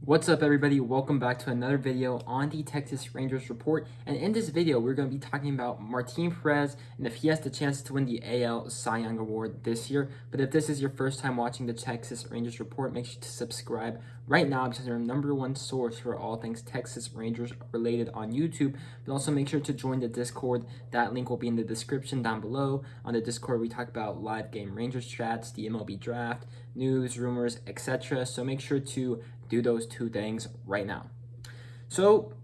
What's up, everybody? Welcome back to another video on the Texas Rangers report. And in this video, we're going to be talking about Martin Perez and if he has the chance to win the AL Cy Young Award this year. But if this is your first time watching the Texas Rangers report, make sure to subscribe right now because they're our #1 source for all things Texas Rangers related on YouTube. But also make sure to join the Discord. That link will be in the description down below. On the Discord, we talk about live game Rangers chats, the MLB draft, news, rumors, etc. So make sure to do those two things right now. So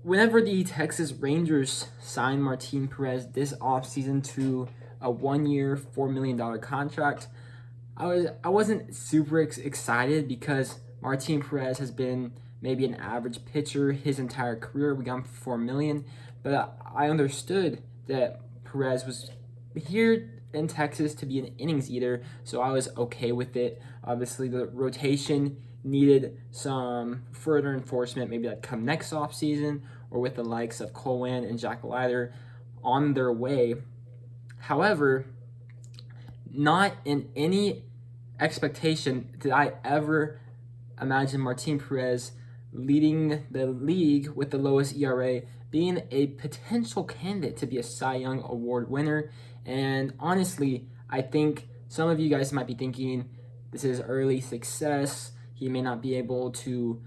whenever the Texas Rangers signed Martin Perez this offseason to a 1-year, $4 million contract, I wasn't super excited because Martin Perez has been maybe an average pitcher his entire career. We got him for $4 million, but I understood that Perez was here in Texas to be an innings eater, so I was okay with it. Obviously, the rotation needed some further enforcement, maybe like come next offseason or with the likes of Cohen and Jack Leiter on their way. However, not in any expectation did I ever imagine Martin Perez leading the league with the lowest ERA, being a potential candidate to be a Cy Young Award winner. And honestly, I think some of you guys might be thinking this is early success. He may not be able to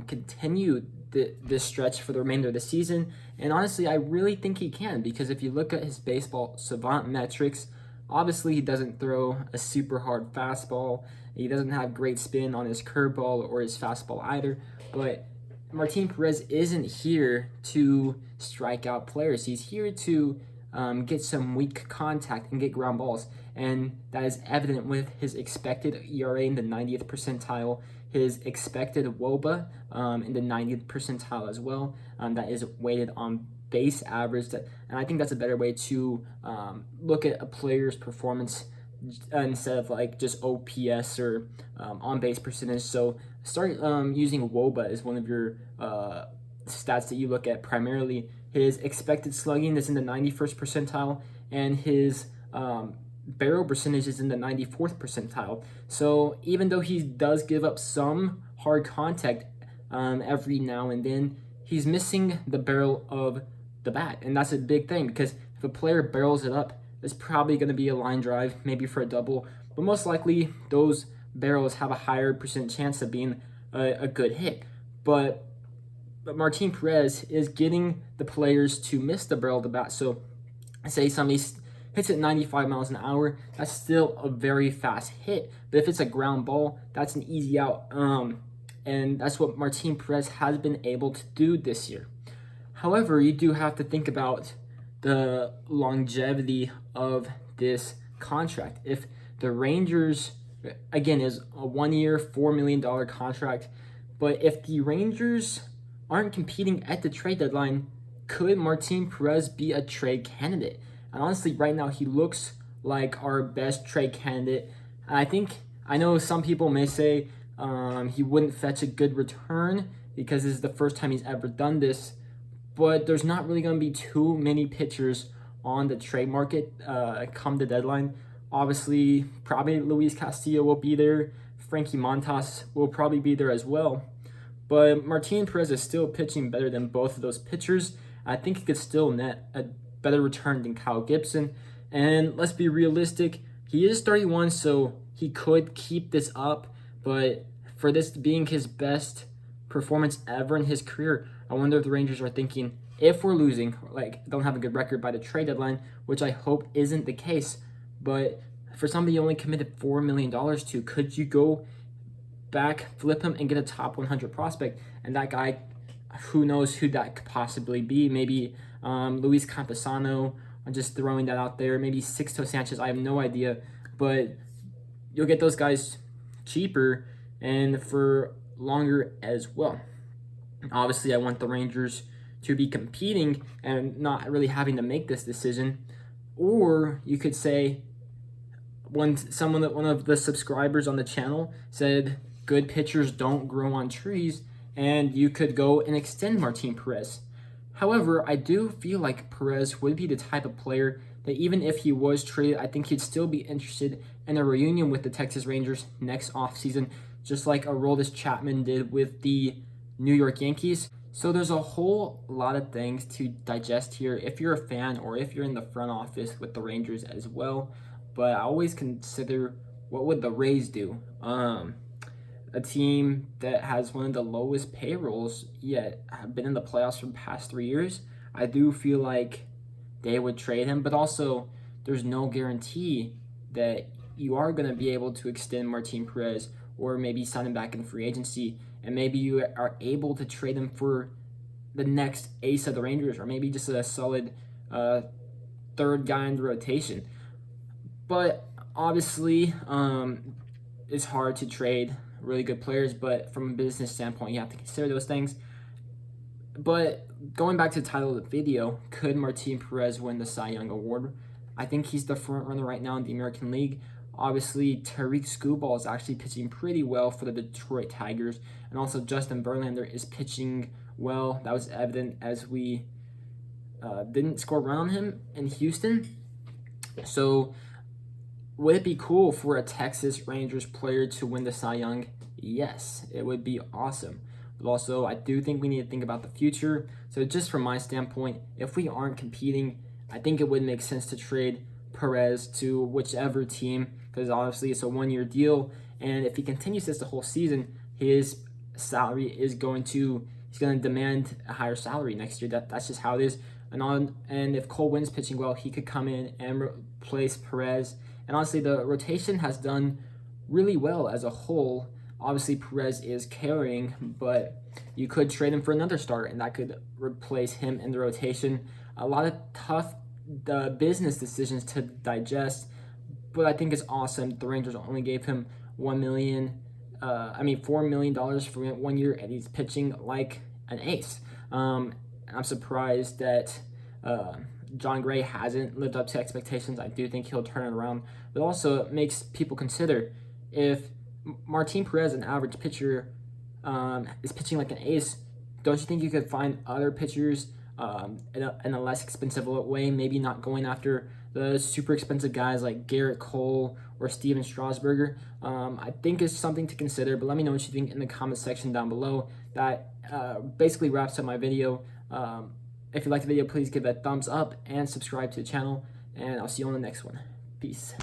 continue this stretch for the remainder of the season. And honestly, I really think he can, because if you look at his baseball Savant Metrics, obviously he doesn't throw a super hard fastball. He doesn't have great spin on his curveball or his fastball either. But Martin Perez isn't here to strike out players. He's here to get some weak contact and get ground balls. And that is evident with his expected ERA in the 90th percentile, his expected WOBA in the 90th percentile as well. That is weighted on base average. And I think that's a better way to look at a player's performance instead of like just OPS or on base percentage. So start using WOBA as one of your stats that you look at primarily. His expected slugging is in the 91st percentile, and his barrel percentage is in the 94th percentile. So even though he does give up some hard contact every now and then, he's missing the barrel of the bat. And that's a big thing, because if a player barrels it up, it's probably going to be a line drive, maybe for a double. But most likely, those barrels have a higher percent chance of being a good hit. But Martin Perez is getting the players to miss the barrel of the bat. So say somebody hits it 95 miles an hour, that's still a very fast hit. But if it's a ground ball, that's an easy out. And that's what Martin Perez has been able to do this year. However, you do have to think about the longevity of this contract. If the Rangers, again, is a 1-year, $4 million contract, but if the Rangers aren't competing at the trade deadline, could Martin Perez be a trade candidate? And honestly, right now, he looks like our best trade candidate. I know some people may say he wouldn't fetch a good return because this is the first time he's ever done this, but there's not really going to be too many pitchers on the trade market come the deadline. Obviously, probably Luis Castillo will be there. Frankie Montas will probably be there as well. But Martin Perez is still pitching better than both of those pitchers. I think he could still net a better return than Kyle Gibson. And let's be realistic, he is 31, so he could keep this up. But for this being his best performance ever in his career, I wonder if the Rangers are thinking, if we're losing, like don't have a good record by the trade deadline, which I hope isn't the case, but for somebody you only committed $4 million to, could you go back, flip him, and get a top 100 prospect? And that guy, who knows who that could possibly be? Maybe Luis Campusano. I'm just throwing that out there. Maybe Sixto Sanchez. I have no idea. But you'll get those guys cheaper and for longer as well. Obviously, I want the Rangers to be competing and not really having to make this decision. Or you could say, one of the subscribers on the channel said good pitchers don't grow on trees, and you could go and extend Martin Perez. However, I do feel like Perez would be the type of player that even if he was traded, I think he'd still be interested in a reunion with the Texas Rangers next offseason, just like Aroldis Chapman did with the New York Yankees. So there's a whole lot of things to digest here if you're a fan or if you're in the front office with the Rangers as well. But I always consider, what would the Rays do? A team that has one of the lowest payrolls yet have been in the playoffs for the past 3 years. I do feel like they would trade him, but also there's no guarantee that you are going to be able to extend Martin Perez or maybe sign him back in free agency, and maybe you are able to trade him for the next ace of the Rangers, or maybe just a solid third guy in the rotation. But obviously, it's hard to trade really good players, but from a business standpoint, you have to consider those things. But going back to the title of the video, could Martin Perez win the Cy Young Award? I think he's the front runner right now in the American League. Obviously, Tariq Skubal is actually pitching pretty well for the Detroit Tigers, and also Justin Verlander is pitching well. That was evident as we didn't score a run on him in Houston. So would it be cool for a Texas Rangers player to win the Cy Young? Yes, it would be awesome. But also, I do think we need to think about the future. So just from my standpoint, if we aren't competing, I think it would make sense to trade Perez to whichever team, because obviously it's a one-year deal, and if he continues this the whole season, his salary is he's going to demand a higher salary next year. That's just how it is. And if Cole Wynn's pitching well, he could come in and replace Perez. And honestly, the rotation has done really well as a whole. Obviously, Perez is carrying, but you could trade him for another starter, and that could replace him in the rotation. A lot of tough business decisions to digest, but I think it's awesome. The Rangers only gave him $4 million for 1 year, and he's pitching like an ace. I'm surprised that John Gray hasn't lived up to expectations. I do think he'll turn it around, but also it makes people consider, if Martin Perez, an average pitcher, is pitching like an ace, don't you think you could find other pitchers in a less expensive way, maybe not going after the super expensive guys like Garrett Cole or Steven Strasburger? I think it's something to consider, but let me know what you think in the comment section down below. That basically wraps up my video. If you liked the video, please give it a thumbs up and subscribe to the channel, and I'll see you on the next one. Peace.